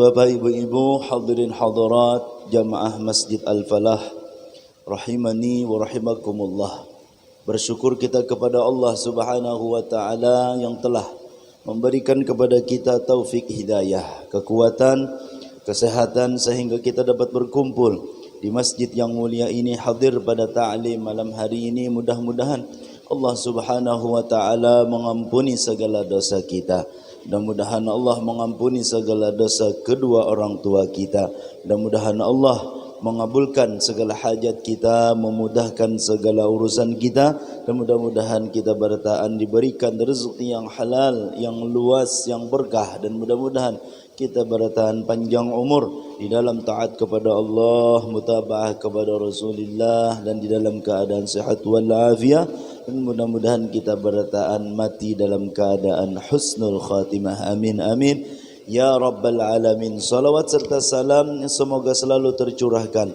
Bapak-bapak, ibu-ibu, hadirin hadirat jamaah Masjid Al-Falah rahimani wa rahimakumullah. Bersyukur kita kepada Allah Subhanahu wa taala yang telah memberikan kepada kita taufik hidayah, kekuatan, kesehatan sehingga kita dapat berkumpul di masjid yang mulia ini, hadir pada ta'lim malam hari ini. Mudah-mudahan Allah Subhanahu wa taala mengampuni segala dosa kita. Mudah-mudahan Allah mengampuni segala dosa kedua orang tua kita. Mudah-mudahan Allah mengabulkan segala hajat kita, memudahkan segala urusan kita, dan mudah-mudahan kita bertahan diberikan rezeki yang halal, yang luas, yang berkah, dan mudah-mudahan kita bertahan panjang umur di dalam taat kepada Allah, mutabaah kepada Rasulullah, dan di dalam keadaan sehat walafiat. Dan mudah-mudahan kita bertahan mati dalam keadaan husnul khatimah. Amin amin ya rabbal alamin. Salawat serta salam semoga selalu tercurahkan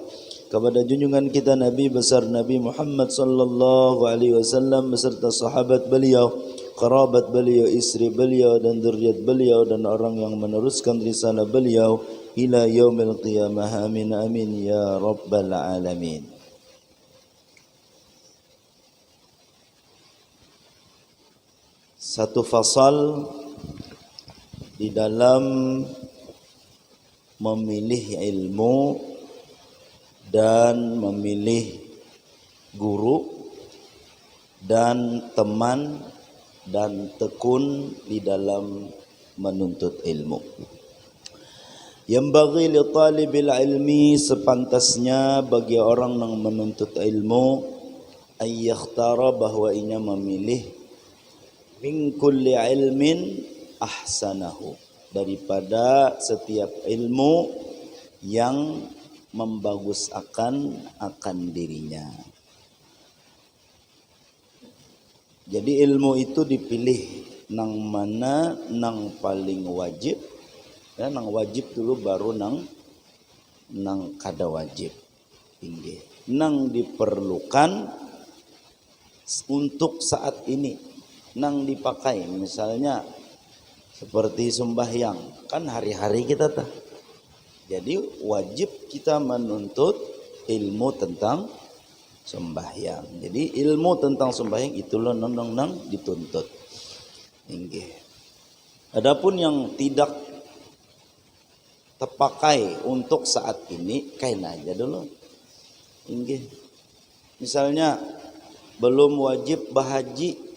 kepada junjungan kita Nabi besar Nabi Muhammad sallallahu alaihi wasallam beserta sahabat beliau, kerabat beliau, istri beliau, dan zuriat beliau, dan orang yang meneruskan risalah beliau ila yaumil qiyamah. Amin amin ya rabbal alamin. Satu fasal di dalam memilih ilmu dan memilih guru dan teman dan tekun di dalam menuntut ilmu. Yang bagi li talibil ilmi, sepantasnya bagi orang yang menuntut ilmu, ayyakhtara, bahwa ia memilih min kulli ilmin ahsanahu, daripada setiap ilmu yang membagus akan dirinya. Jadi ilmu itu dipilih nang mana nang paling wajib, ya, nang wajib dulu baru nang kada wajib. Inggih, nang diperlukan untuk saat ini, nang dipakai. Misalnya seperti sembahyang, kan hari-hari kita tah. Jadi wajib kita menuntut ilmu tentang sembahyang. Jadi ilmu tentang sembahyang itulah nang dituntut. Inggih. Adapun yang tidak terpakai untuk saat ini, kain aja dulu. Inggih. Misalnya belum wajib bahaji.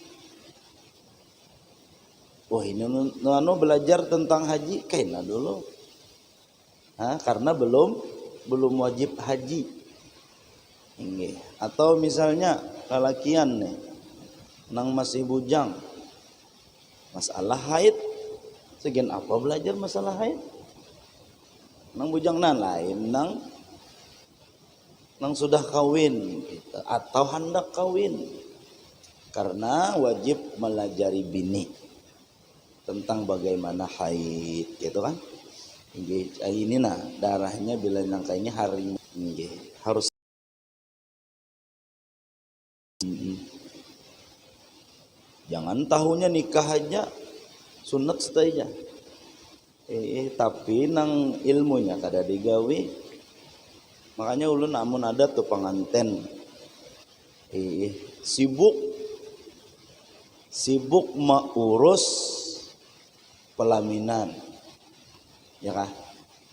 Wah, ini belajar tentang haji kaina dulu. Karena belum wajib haji. Inggih. Atau misalnya lalakian nih nang masih bujang, masalah haid, segian apa belajar masalah haid? Nang bujang lain, nang sudah kawin gitu, atau hendak kawin. Karena wajib melajari bini tentang bagaimana haid, gitu kan? Ini darahnya bila nyangkainya hari ini harus jangan tahunya nikah aja sunat setainya. Tapi nang ilmunya kada digawi. Makanya ulun namun ada tuh penganten sibuk mengurus pelaminan, ya kah?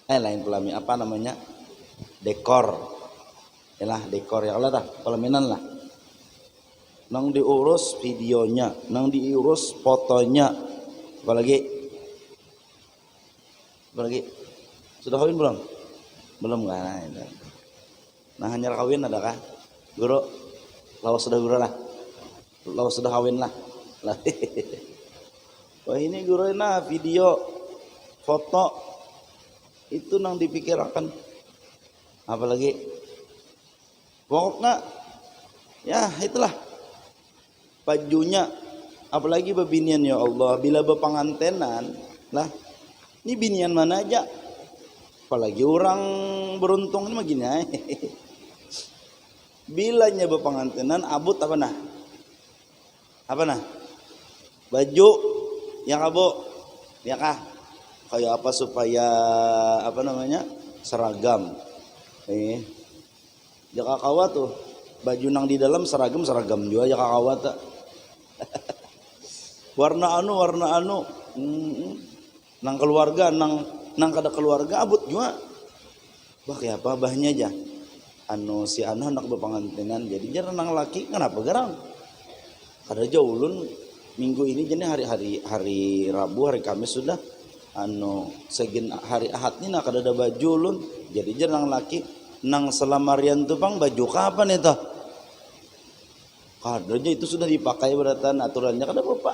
Lain pelaminan, apa namanya? Dekor, yalah dekor ya Allah dah, pelaminan lah. Nang diurus videonya, nang diurus fotonya, apalagi sudah kawin belum? Belum kan? Nah hanya kawin ada kah? Guru, lawas sudah guru lah, lawas sudah kawin lah. Wah ini guruna video, foto itu nang dipikirkan. Apalagi pokoknya ya itulah bajunya, apalagi bebinian ya Allah, bila bepangantenan lah, ini binian mana aja, apalagi orang beruntung ini begini. Bilanya bepangantenan abut apa nah? Baju yang kabo, ya kah? kayak apa supaya apa namanya seragam. Ya kakawa tuh baju nang di dalam seragam juga ya kakawa tak. warna anu nang keluarga nang kada keluarga abut juga bah kayak apa bahnya aja anu si anu anak berpengantinan jadi jarang nang laki kenapa garang kada jauh ulun minggu ini jadi hari Rabu hari Kamis sudah anu segin hari Ahad ini nak kada ada baju ulun jadi jarang laki nang selamarian tuh pang baju kapan itu kadarnya itu sudah dipakai beratan aturannya kada apa-apa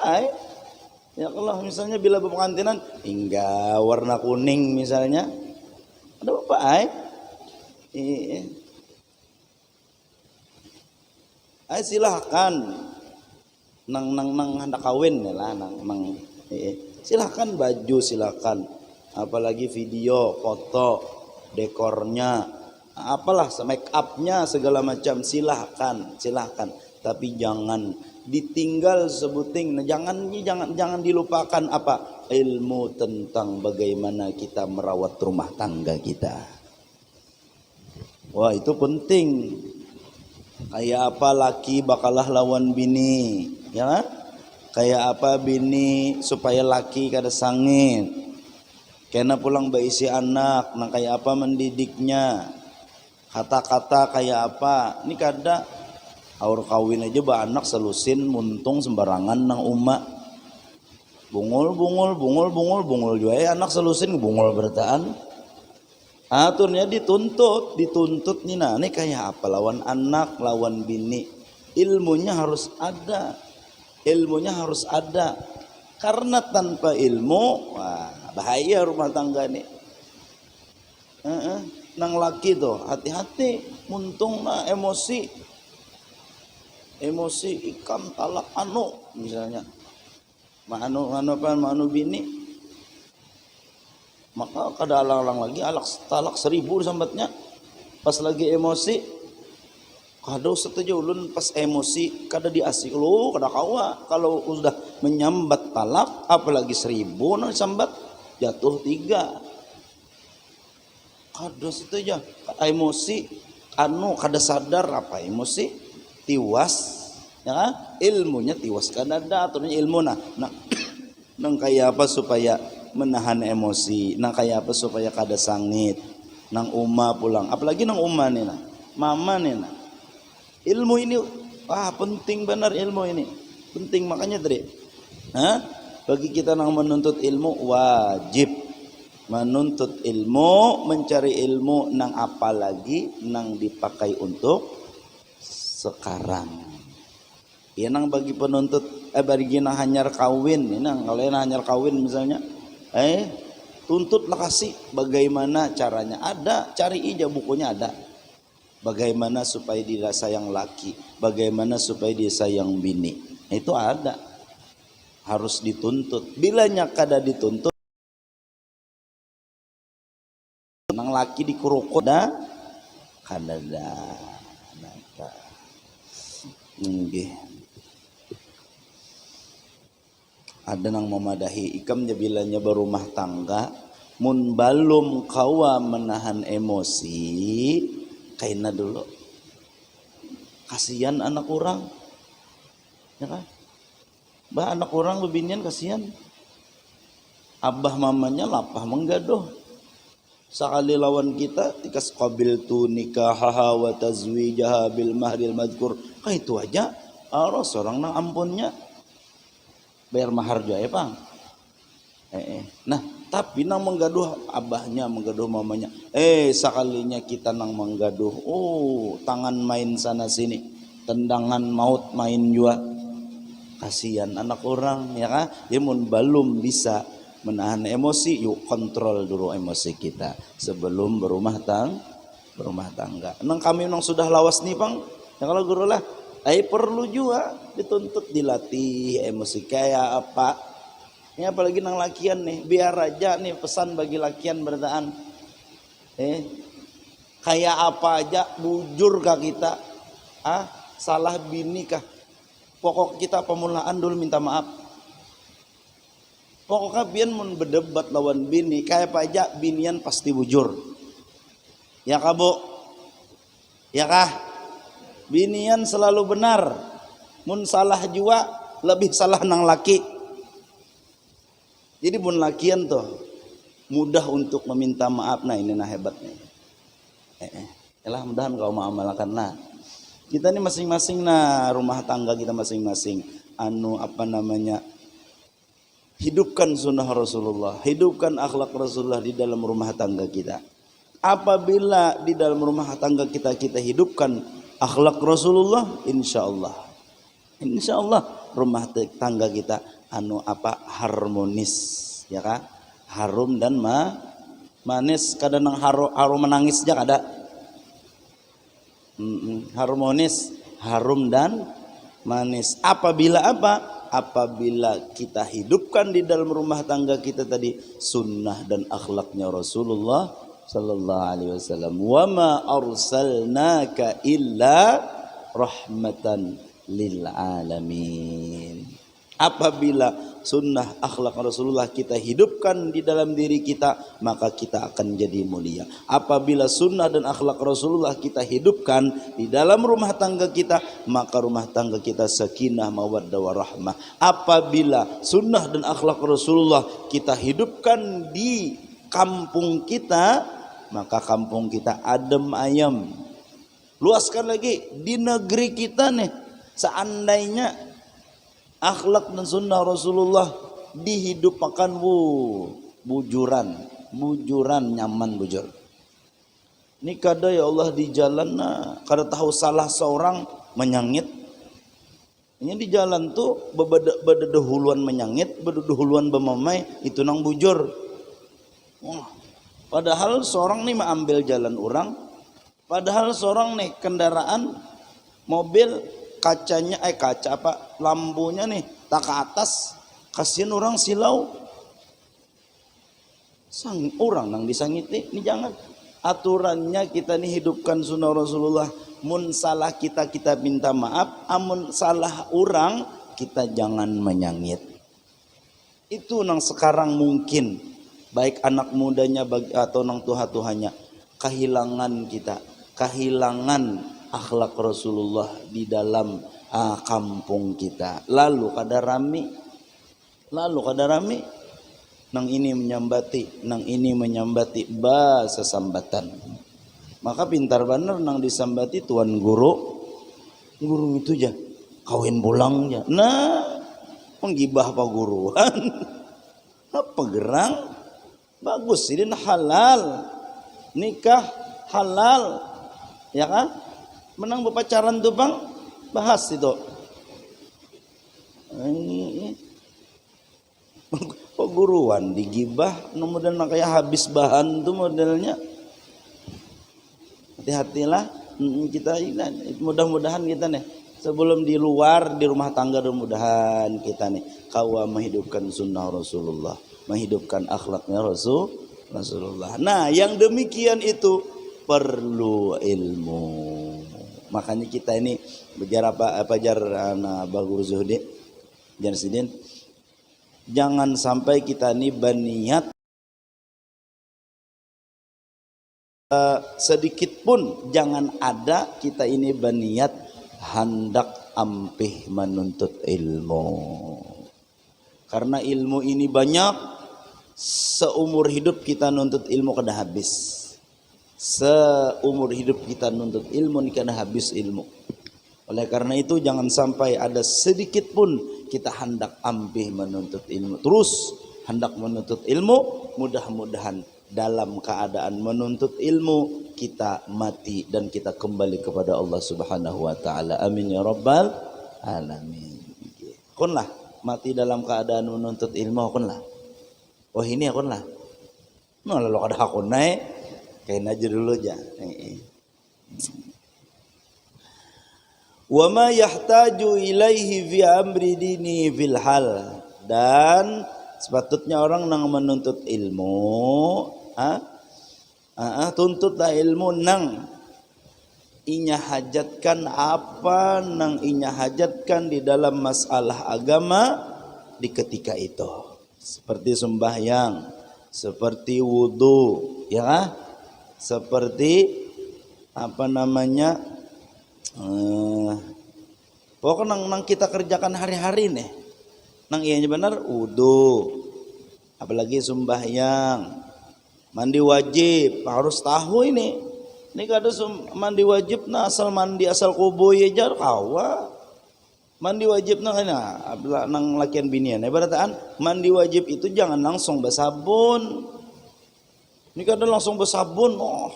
ya kalau misalnya bila berpengantinan hingga warna kuning misalnya ada apa silahkan nang hendak kawin ya lah nang silahkan baju silahkan apalagi video foto dekornya apalah make upnya segala macam silahkan tapi jangan ditinggal sebuting jangan dilupakan apa ilmu tentang bagaimana kita merawat rumah tangga kita. Wah itu penting. Kayak apa laki bakalah lawan bini, ya kan? Kayak apa bini supaya laki kada sangit. Kena pulang baisi anak, nah kayak apa mendidiknya. Kata-kata kayak apa? Ini kada aur kawin aja ba anak selusin muntung sembarangan nang umak. Bungul juga anak selusin bungul bertaan. Aturnya dituntut nih nah ini kayak apa lawan anak lawan bini ilmunya harus ada karena tanpa ilmu wah bahaya rumah tangga nih nang laki tuh hati-hati muntung na emosi ikam talak misalnya manu bini maka kada alang-alang lagi talak 1000 sambatnya pas lagi emosi kada setuju ulun pas emosi kada diasih lu kada kawa kalau sudah menyambat talak apalagi 1000 nang sambat jatuh 3 kada setuju emosi kada sadar apa emosi tiwas ya kan? Ilmunya tiwas kada ada aturnya ilmu nah nang kayak apa supaya menahan emosi nang kayak apa supaya kada sangit nang uma pulang apalagi nang uma nih nah mama nih nah ilmu ini penting benar ilmu ini penting makanya tadi bagi kita nang menuntut ilmu wajib menuntut ilmu mencari ilmu nang apalagi nang dipakai untuk sekarang ya nang bagi penuntut bagi nang hanyar kawin nang kalau hanyar kawin misalnya tuntutlah kasih bagaimana caranya ada cari aja bukunya ada bagaimana supaya dia sayang laki bagaimana supaya dia sayang bini itu ada harus dituntut bilanya kada dituntut nang laki dikurukut kada ada nang memadahi ikam bilanya berumah tangga mun balum kawa menahan emosi kaina dulu kasihan anak orang ya kan bah anak orang bebinian kasihan abah mamanya lapah menggaduh sakali lawan kita tikas qabil tu nikahaha wa tazwijaha bil mahril madkur itu aja aros orang nang ampunnya bayar mahar juga ya bang nah tapi nang menggaduh abahnya menggaduh mamanya sekalinya kita nang menggaduh tangan main sana sini tendangan maut main juga kasihan anak orang ya kan dia mun belum bisa menahan emosi yuk kontrol dulu emosi kita sebelum berumah tangga nang kami nang sudah lawas nih bang ya kalau guru lah perlu juga dituntut dilatih emosi kayak apa ini apalagi nang lakian nih biar aja nih pesan bagi lakian bertaan kayak apa aja bujur kah kita salah bini kah pokok kita pemulaan dulu minta maaf Pokoknya bian mun berdebat lawan bini kayak apa aja binian pasti bujur. Ya kah Bu? Ya kah? Binian selalu benar. Mun salah jua lebih salah nang laki. Jadi mun lakian tuh mudah untuk meminta maaf. Nah ini nah hebatnya. Yalah mudahan kau mengamalkan lah. Kita ini masing-masing nah rumah tangga kita masing-masing hidupkan sunnah Rasulullah, hidupkan akhlak Rasulullah di dalam rumah tangga kita. Apabila di dalam rumah tangga kita hidupkan akhlak Rasulullah, insya Allah rumah tangga kita harmonis, ya kan? Harum dan manis. Kadang harum menangisnya ada. Harmonis, harum dan manis. Apabila kita hidupkan di dalam rumah tangga kita tadi sunnah dan akhlaknya Rasulullah sallallahu alaihi wasallam. Wa ma arsalnaka illa rahmatan lil alamin. Apabila sunnah akhlak Rasulullah kita hidupkan di dalam diri kita, maka kita akan jadi mulia. Apabila sunnah dan akhlak Rasulullah kita hidupkan di dalam rumah tangga kita, maka rumah tangga kita sakinah, mawaddah, warahmah. Apabila sunnah dan akhlak Rasulullah kita hidupkan di kampung kita, maka kampung kita adem ayem. Luaskan lagi di negeri kita nih, seandainya akhlak dan sunnah Rasulullah dihidupkan, bujuran nyaman bujur. Ini kada ya Allah di jalan kada tahu salah seorang menyangit. Ini di jalan tuh bededahuluan menyangit, bededahuluan bemamai itu nang bujur. Wah, padahal seorang nih mengambil jalan orang, padahal seorang nih kendaraan mobil lampunya nih tak ke atas, kasihan orang silau, orang nang disangiti. Ini jangan, aturannya kita nih hidupkan sunnah Rasulullah. Mun salah kita minta maaf, amun salah orang kita jangan menyangit. Itu nang sekarang mungkin baik anak mudanya atau nang tuha-tuhanya kehilangan akhlak Rasulullah di dalam kampung kita. Lalu kada rami nang ini menyambati bahasa sambatan. Maka pintar bener nang disambati tuan guru itu aja kawin pulangnya. Nah, menggibah apa guruan? Apa gerang? Bagus, ini halal. Nikah halal. Ya kan? Menang berpacaran tuh bang, bahas itu. Peguruan digibah, kemudian kayak habis bahan tuh modelnya. Hati-hatilah kita ini, mudah-mudahan kita nih sebelum di luar di rumah tangga, mudah-mudahan kita nih kawa menghidupkan sunnah Rasulullah, menghidupkan akhlaknya Rasulullah. Nah, yang demikian itu perlu ilmu. Makanya kita ini bicara Baguru Zuhdi Jansidin, jangan sampai kita ini berniat sedikit pun jangan ada kita ini berniat hendak ampih menuntut ilmu. Karena ilmu ini banyak, seumur hidup kita nuntut ilmu kada habis. Seumur hidup kita nuntut ilmu ini karena habis ilmu. Oleh karena itu jangan sampai ada sedikit pun kita hendak ampih menuntut ilmu. Terus hendak menuntut ilmu, mudah-mudahan dalam keadaan menuntut ilmu kita mati dan kita kembali kepada Allah Subhanahu wa taala. Amin ya rabbal alamin. Kunlah mati dalam keadaan menuntut ilmu, kunlah. Oh ini kunlah. Nah lalu kada hakun naik kain aja dulu aja. Wa ma yahtaju ilaihi fi amri dini fil hal. Dan sepatutnya orang nang menuntut ilmu, tuntutlah ilmu nang inya hajatkan apa nang inya hajatkan di dalam masalah agama di ketika itu. seperti sembahyang, seperti wudu, ya kan? Seperti apa namanya? Pokoknya nang kita kerjakan hari-hari nih. Nang iya benar wudu, apalagi sembahyang, mandi wajib harus tahu ini. Ini kada mandi wajib nah asal mandi asal kuboy aja kawa. Mandi wajib nang nang lakian binian. Barataan mandi wajib itu jangan langsung bersabun. Ini kada langsung bersabun. Oh,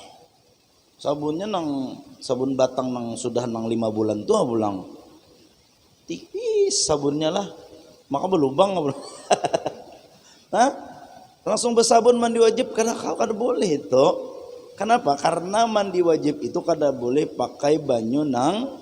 sabunnya nang sabun batang nang sudah nang 5 bulan tuh pulang. Tipis sabunnya lah. Maka berlubang belum. Hah? Langsung bersabun mandi wajib karena kau kada boleh itu. Kenapa? Karena mandi wajib itu kada boleh pakai banyu nang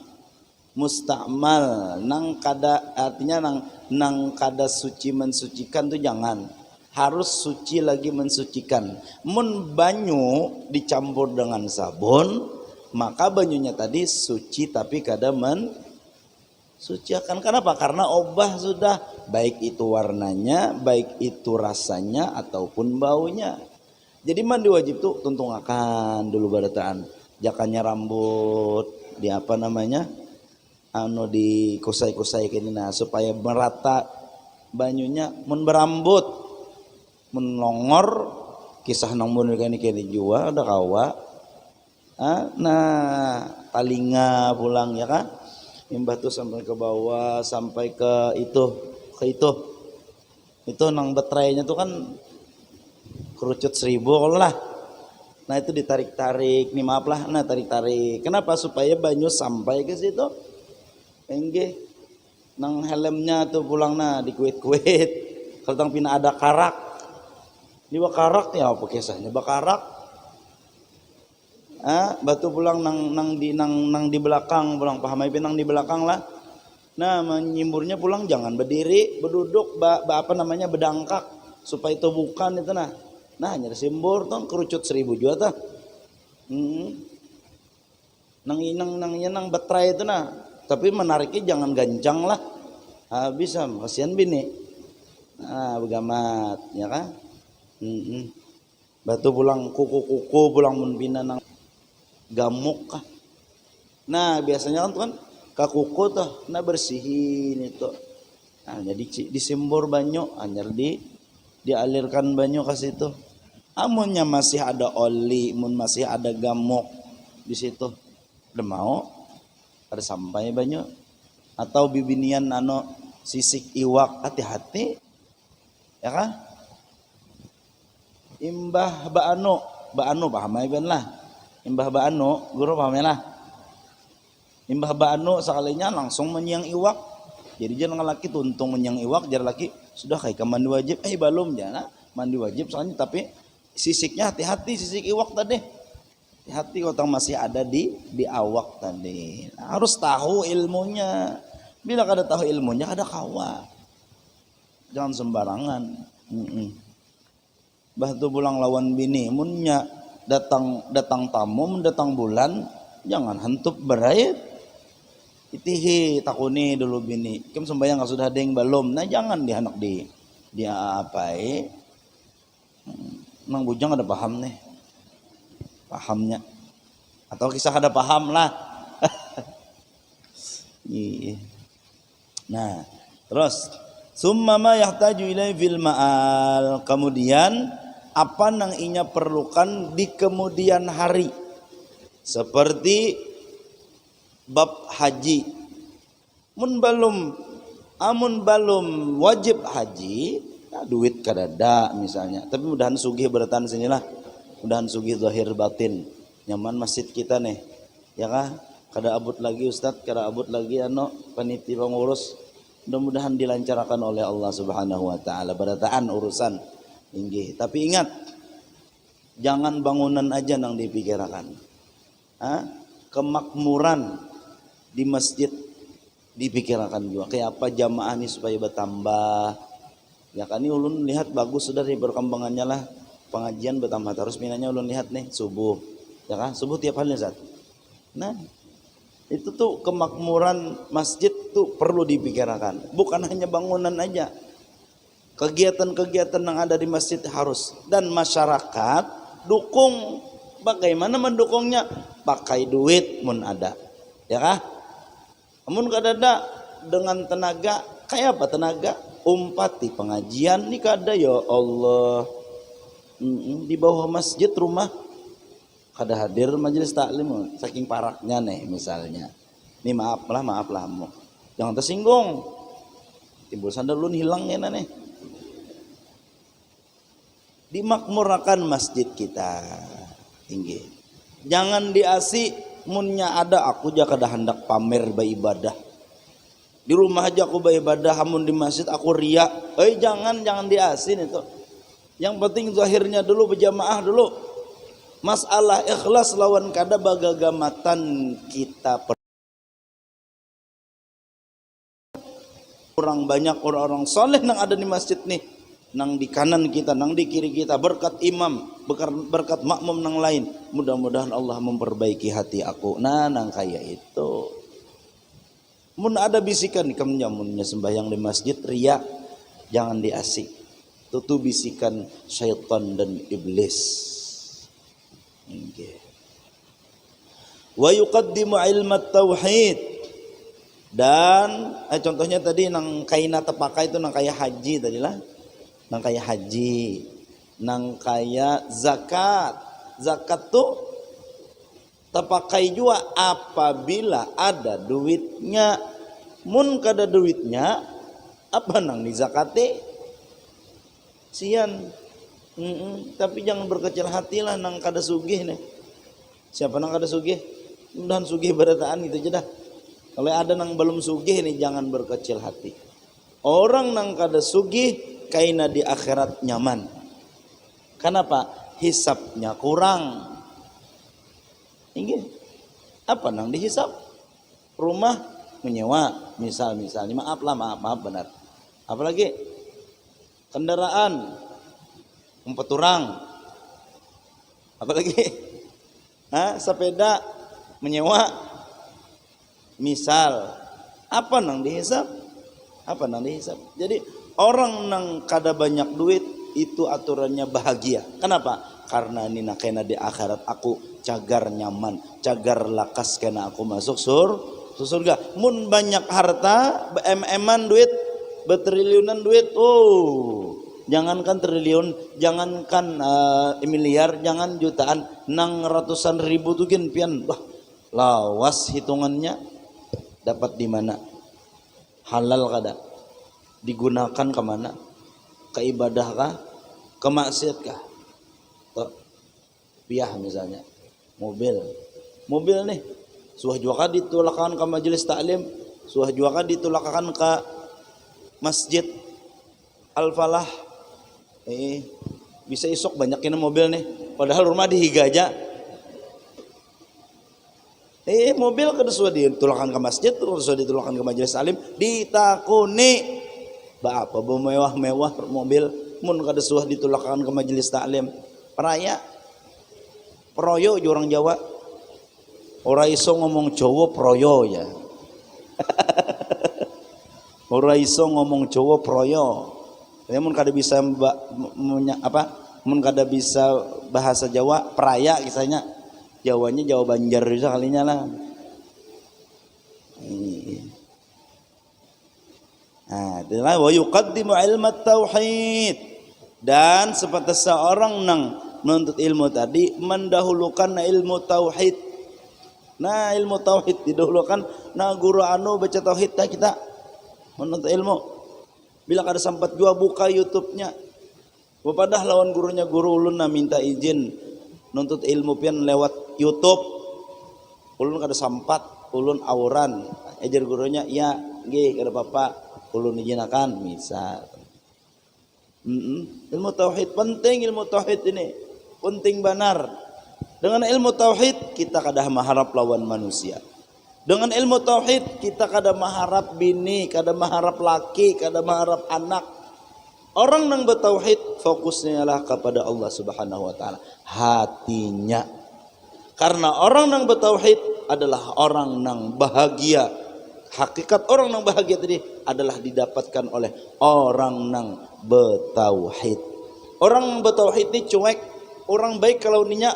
mustakmal, nang kada artinya nang kada suci mensucikan tuh jangan. Harus suci lagi mensucikan. Mun banyu dicampur dengan sabun, maka banyunya tadi suci tapi kada mensucikan. Kenapa? Karena obah sudah, baik itu warnanya, baik itu rasanya ataupun baunya. Jadi mandi wajib tuh tuntung akan dulu barataan. Jakannya rambut, di apa namanya? Di kusai-kusai kini nah supaya merata banyunya. Mun berambut, mun longor, kisah nang mun kini jua ada kawa. Nah, talinga pulang ya kan? Imbah tuh sampai ke bawah sampai ke itu. Itu nang betraynya tuh kan kerucut 1000 kalau lah. Nah itu ditarik-tarik, nih maaf lah, nah tarik-tarik. Kenapa? Supaya banyu sampai ke situ. Enggak, nang helmnya tuh pulang nah dikuit-kuit. Kalau tang pina ada karak, di karak ya apa kisahnya? Bakarak. Batu pulang nang di belakang pulang paham aja nang di belakang lah. Nah menyimburnya pulang jangan berdiri, berduduk, apa namanya bedangkak supaya itu bukan itu nah. Nah nyari simbur tuh kerucut 1000 juga tuh. Nang betray itu nah. Tapi menariknya jangan gancang lah. Bisa kasihan bini. Begamat ya kan. Batu pulang kuku pulang munbina nang gamuk kah. Nah biasanya kan kakuku tuh nah bersihin itu. Nah jadi disimbur banyu anyar dialirkan banyu ke situ. Amunnya masih ada oli, mun masih ada gamuk di situ, udah mau ada sampai banyu atau bibinian sisik iwak hati-hati, ya kan? Imbah baano paham ben lah. Imbah baano, guru paham lah. Imbah baano sekalinya langsung menyiang iwak. Jadi jangan laki tuntung menyiang iwak, jar laki sudah kayak mandi wajib, belum jangan mandi wajib soalnya tapi sisiknya hati-hati sisik iwak tadi. Hati kalau masih ada di awak tadi. Nah, harus tahu ilmunya. Bila kada tahu ilmunya kada kawa. Jangan sembarangan. Bahtu pulang lawan bini munnya datang tamu, datang bulan jangan hentup berait. Itihi takuni dulu bini. Kem sembayang sudah ada yang belum. Nah jangan dianak dia apai. Nang bujang ada paham nih. Pahamnya. Atau kisah ada paham lah. Nah, terus summa ma yahtaju ilai fil ma'al. Kemudian apa nang inya perlukan di kemudian hari. Seperti bab haji. Amun balum wajib haji, nah duit kadada misalnya. Tapi mudahan sugih beratan sinilah. Mudahan sugih zahir batin. Nyaman masjid kita nih. Ya kah? Kada abut lagi Ustadz, kada abut lagi panitia pengurus. Mudah-mudahan dilancarkan oleh Allah Subhanahu wa taala berataan urusan inggih. Tapi ingat, jangan bangunan aja nang dipikirkan. Kemakmuran di masjid dipikirkan juga. Kayak apa jamaah ini supaya bertambah. Ya kan ini ulun lihat bagus sudah di perkembangannya lah. Pengajian bertambah terus minanya ulun lihat nih subuh. Ya kan? Subuh tiap hari Ustaz. Nah, itu tuh kemakmuran masjid tuh perlu dipikirkan. Bukan hanya bangunan aja. Kegiatan-kegiatan yang ada di masjid harus, dan masyarakat dukung. Bagaimana mendukungnya? Pakai duit mun ada, ya kah? Mun kada ada, dengan tenaga. Kayak apa tenaga? Umpati pengajian nih kada, ya Allah. Di bawah masjid rumah kada hadir majelis taklim, saking paraknya nih misalnya. Nih maaf lah jangan tersinggung. Timbul sandal ulun hilang ya nih. Dimakmurkan masjid kita tinggi. Jangan diasi munnya ada aku aja kada hendak pamer beribadah. Di rumah aja aku beribadah, hamun di masjid aku riak. Jangan diasin itu. Yang penting zahirnya dulu, berjamaah dulu. Masalah ikhlas lawan kada bagagamatan kita. Kurang banyak orang-orang soleh yang ada di masjid nih, nang di kanan kita, nang di kiri kita, berkat imam, berkat makmum nang lain. Mudah-mudahan Allah memperbaiki hati aku. Nang kayak itu. Mun ada bisikan kamunya munnya sembahyang di masjid riya, jangan diasik. Itu bisikan syaitan dan iblis. Wa yuqaddimu ilmat tauhid. Dan contohnya tadi nang kaina tepakai itu nang kaya haji tadilah. Nang kaya haji, nang kaya zakat. Zakat tuh terpakai juga apabila ada duitnya. Mun kada duitnya, apa nang dizakati? Sian. Tapi jangan berkecil hati lah nang kada sugih nih. Siapa nang kada sugih? Mudahan sugih berataan gitu aja dah. Kalau ada nang belum sugih nih, jangan berkecil hati. Orang nang kada sugih kaina di akhirat nyaman. Kenapa? Hisapnya kurang. Inggih. Apa nang dihisap? Rumah menyewa, misalnya maaf benar. Apalagi kendaraan 4 orang. Apalagi sepeda menyewa. Misal apa nang dihisap? Jadi orang nang kada banyak duit itu aturannya bahagia. Kenapa? Karena ini nakena di akhirat aku cagar nyaman, cagar lakas kena aku masuk surga. Mun banyak harta, em-eman duit, bertriliunan duit. Jangankan triliun, jangankan miliar, jangan jutaan, nang ratusan ribu tuh kan pian. Wah, lawas hitungannya. Dapat di mana? Halal kada? Digunakan ke mana? Ke ibadah kah? Ke maksiat kah? Piah misalnya, mobil nih, suah juga ditulakan ke majelis taklim, suah juga ditulakan ke masjid Al-Falah. Bisa isok banyakin mobil nih, padahal rumah dihiga aja. Mobil kada suah ditulakan ke masjid, terus suah ditulakan ke majelis taklim, ditakuni. Apa mewah-mewah mobil, mun kada suah ditulakan ke majelis taklim. Peraya, proyo orang Jawa. Ora iso ngomong Jawa proyo ya. Ora iso ngomong Jawa proyo. Mun kada bisa mun kada bisa bahasa Jawa peraya kisahnya. Jawanya Jawa Banjar bisa kalinya lah. Adalah wa yuqaddimu ilmat tauhid. Dan seperti seorang nang menuntut ilmu tadi mendahulukan ilmu tauhid. Nah, ilmu tauhid didahulukan. Nah, guru anu baca tauhid kita menuntut ilmu. Bila kada sempat jua buka YouTube-nya. Padah lawan gurunya, guru ulun minta izin nuntut ilmu pian lewat YouTube. Ulun kada sempat, ulun auran. Ajar gurunya, ya, nggih kada apa-apa. Ulun izinakan misal. Ilmu tauhid penting, ilmu tauhid ini penting benar. Dengan ilmu tauhid kita kada mengharap lawan manusia. Dengan ilmu tauhid kita kada mengharap bini, kada mengharap laki, kada mengharap anak. Orang yang bertauhid fokusnya adalah kepada Allah Subhanahu wa taala, hatinya. Karena orang yang bertauhid adalah orang yang bahagia Hakikat orang nang bahagia tadi adalah didapatkan oleh orang nang betauhid. Orang nang betauhid ni cuek, orang baik kalau ninya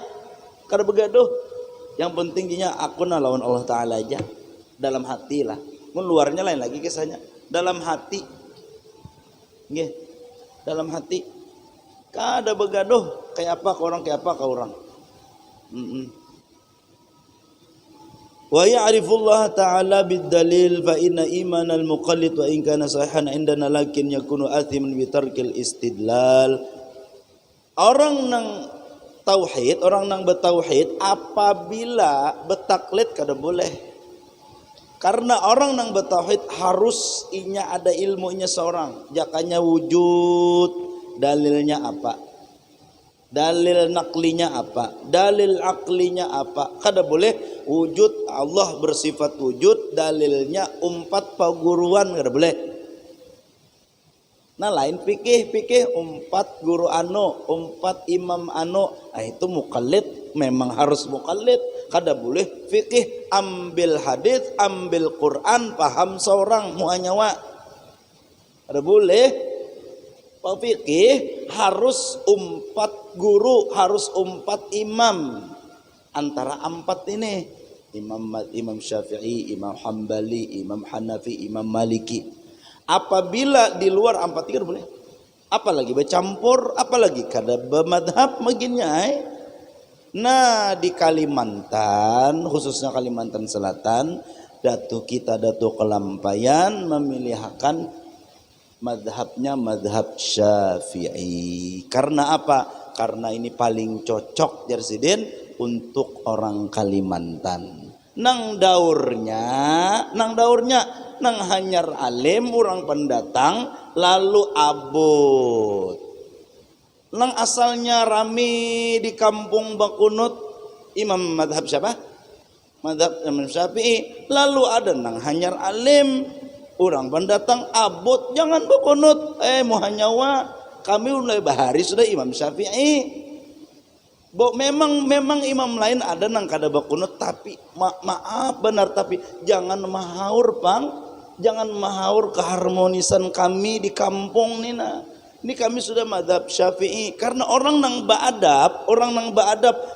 kada begaduh. Yang penting dia aku lawan Allah Taala aja dalam hati lah. Mun luarnya lain lagi kisahnya. Dalam hati, nggih, dalam hati. Kada begaduh kayak apa ke orang, kayak apa ke orang. Wa ya'rifullah ta'ala bid-dalil fa inna imanal muqallid wa in kana sahihan indana lakin yakunu athiman bi tarkil istidlal. Orang nang tauhid, orang nang bertauhid apabila betaklid kada boleh. Karena orang nang bertauhid harus inya ada ilmunya seorang. Jakanya wujud, dalilnya apa? Dalil naklinya apa? Dalil aklinya apa? Kada boleh wujud, Allah bersifat wujud, dalilnya umpat paguruan, kada boleh. Nah lain fikih umpat guru ano, umpat imam ano, itu mukallid, memang harus mukallid. Kada boleh fikih ambil hadis, ambil Quran, paham seorang muanyawa. Kada boleh. Fikih harus umpat guru, harus umpat imam. Antara empat ini, Imam Syafi'i, Imam Hambali, Imam Hanafi, Imam Maliki. Apabila di luar empat tiga boleh. Apalagi bercampur, apalagi kada bermadhab maginya. Nah di Kalimantan, khususnya Kalimantan Selatan, Datuk kita Datuk Kelampayan memilihkan madhabnya madhab Syafi'i. Karena apa? Karena ini paling cocok Jarsidin untuk orang Kalimantan. Nang daurnya nang hanyar alim orang pendatang lalu abot. Nang asalnya rami di kampung Bakunut, imam madhab siapa? Madhab Imam Syafi'i. Lalu ada nang hanyar alim orang pendatang abot, jangan Bakunut, muhanyawa kami mulai bahari sudah Imam Syafi'i. Memang imam lain ada nang kada Bakunut, tapi maaf benar, tapi jangan mahaur jangan mahaur keharmonisan kami di kampung nina. Ini kami sudah madhab Syafi'i. Karena orang nang beadab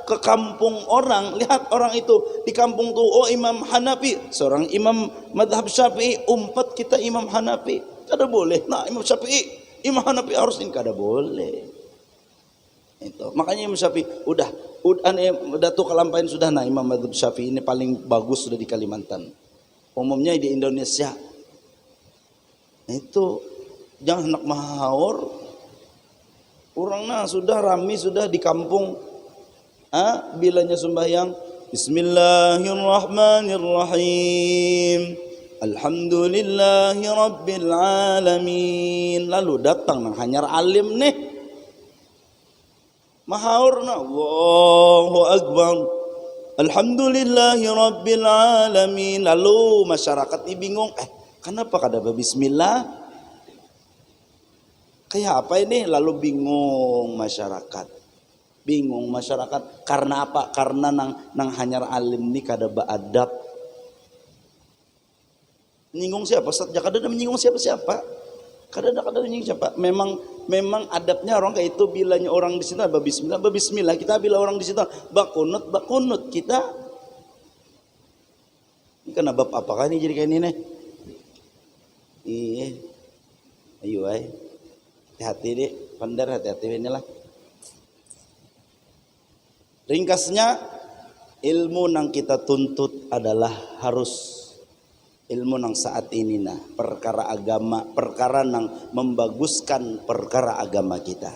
ke kampung orang, lihat orang itu di kampung tu, oh Imam Hanafi, seorang imam madhab Syafi'i, umpat kita Imam Hanafi, kada boleh. Nah Imam Syafi'i, Imam Hanafi harus ini, kada boleh. Itu makanya Imam Syafi'i udah Datuk Kelampain sudah, nah Imam madhab Syafi'i ini paling bagus sudah di Kalimantan, umumnya di Indonesia. Itu jangan nak mahaur orang sudah rami sudah di kampung, bilanya sembahyang Bismillahirrahmanirrahim Alhamdulillahi Rabbil Alamin, lalu datang nang hanyar alim nih mahaur na Allahu Akbar Alhamdulillahi Rabbil Alamin, lalu masyarakat ini bingung, kenapa kada bismillah? Kayak apa ini? Lalu bingung masyarakat. Karena apa? Karena nang hanyar alim ni kada beadab. Menyinggung siapa? Kada ada menyinggung siapa. Kada ada menyinggung siapa. Memang adabnya orang kayak itu, bilanya orang di situ bismillah. Kita bila orang di situ bakunut kita. Ini kena bab apakah ini jadi kayak ini nih? Iya. Ayo hati-hati deh, pandar hati-hati inilah. Ringkasnya, ilmu nang kita tuntut adalah harus ilmu nang saat ini nah, perkara agama, perkara nang membaguskan perkara agama kita.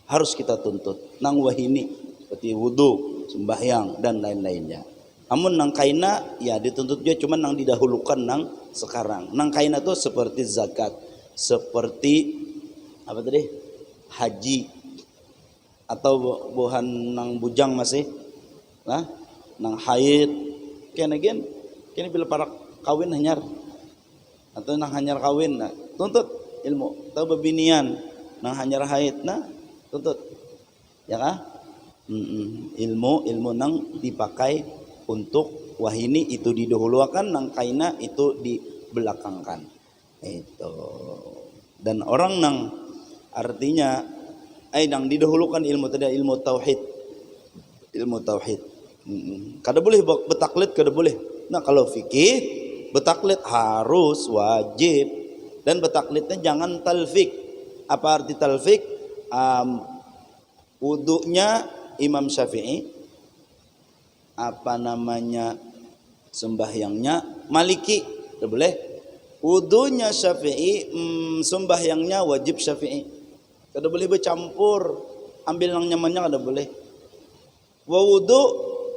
Harus kita tuntut nang wahini seperti wudu, sembahyang dan lain-lainnya. Amun nang kaina ya dituntut dia, cuma nang didahulukan nang sekarang. Nang kaina tuh seperti zakat, seperti apa tadi? Haji, atau buhan nang bujang masih nang haid kene bila para kawin hanyar atau nang hanyar kawin tuntut ilmu, atau bebinian nang hanyar haid tuntut ya kah? Ilmu nang dipakai untuk wahini itu didahulukan, nang kaina itu dibelakangkan. Itu. Dan orang nang artinya nang didahulukan ilmu tadi ilmu tauhid. Ilmu tauhid. Kada boleh betaklid, kada boleh. Nah, kalau fikih betaklid harus wajib, dan betaklidnya jangan talfik. Apa arti talfik? Wudunya Imam Syafi'i, sembahyangnya Maliki, tidak boleh. Wudunya Syafi'i, sembahyangnya wajib Syafi'i. Tidak boleh bercampur, ambil yang nyamannya tidak boleh. Wa wudu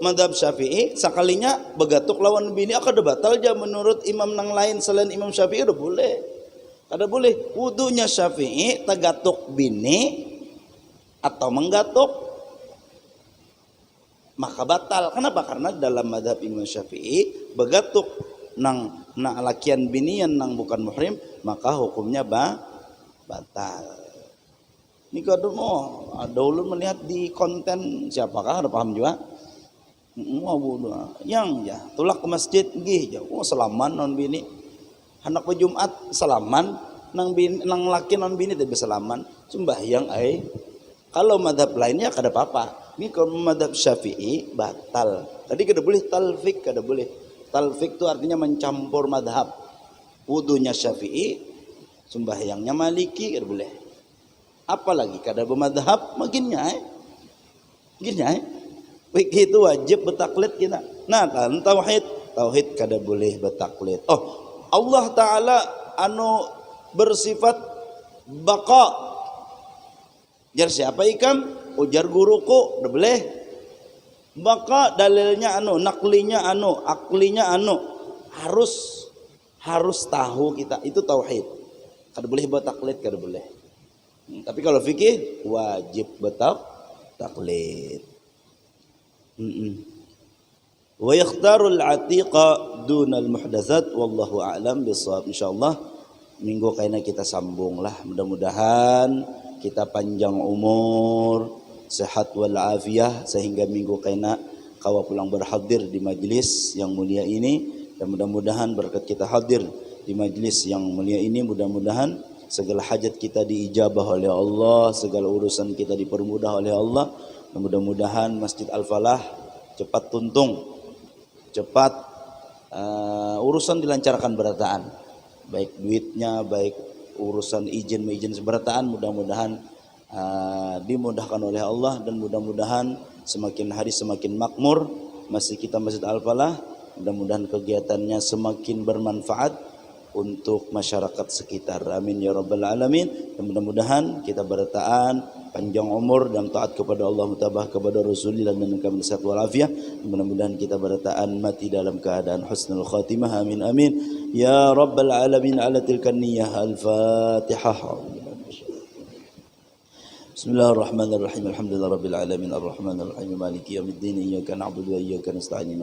madhab Syafi'i sekalinya begatuk lawan bini kada batal aja menurut imam nang lain selain Imam Syafi'i udah boleh. Kada boleh. Wudunya Syafi'i tagatuk bini atau menggatuk maka batal. Kenapa? Karena dalam madhab Imam Syafi'i begatuk nang lakian binian nang bukan muhrim maka hukumnya batal. Ini kada ada ulun melihat di konten siapakah ada paham juga. Yang ya tulak ke masjid gih salaman non bini anak Jumat salaman nang laki non bini tidak salaman sembahyang kalau madhab lainnya kada apa-apa. Ini kalau madhab Syafi'i batal. Tadi kada boleh talfik, kada boleh. Talfik itu artinya mencampur madhab. Wudunya Syafi'i, sembahyangnya Maliki, kada boleh. Apalagi kada bermadhab, makinnya Fikih itu wajib betaklid kita. Nah, kan tauhid kada boleh betaklid. Allah Ta'ala bersifat baqa. Jar siapa ikam? Ujar guruku, udah boleh. Maka dalilnya naklinya aklinya harus tahu kita. Itu tauhid. Kada boleh betaklid, kada boleh. Tapi kalau fikih wajib betaklid. Wa yakhtarul atiqa dunal muhdatsat wallahu a'lam bissawab. Insyaallah minggu kaina kita sambunglah, mudah-mudahan kita panjang umur, sehat wal afiyah sehingga minggu kaina kawa pulang berhadir di majlis yang mulia ini, dan mudah-mudahan berkat kita hadir di majlis yang mulia ini mudah-mudahan segala hajat kita diijabah oleh Allah, segala urusan kita dipermudah oleh Allah. Mudah-mudahan Masjid Al-Falah cepat tuntung, cepat urusan dilancarkan berataan, baik duitnya, baik urusan izin seberataan, mudah-mudahan dimudahkan oleh Allah, dan mudah-mudahan semakin hari semakin makmur masjid kita Masjid Al-Falah, mudah-mudahan kegiatannya semakin bermanfaat untuk masyarakat sekitar. Amin ya rabbal alamin. Dan mudah-mudahan kita berataan panjang umur dan taat kepada Allah, mutabah kepada Rasulullah dan kami sehat wal afiah. Mudah-mudahan kita berataan mati dalam keadaan husnul khatimah. Amin amin ya rabbal alamin. Ala tilkan niyyah. Al-Fatihah. Bismillahirrahmanirrahim. Alhamdulillah rabbil alamin arrahmanirrahim maliki yaumiddin iyyaka na'budu wa iyyaka nasta'in.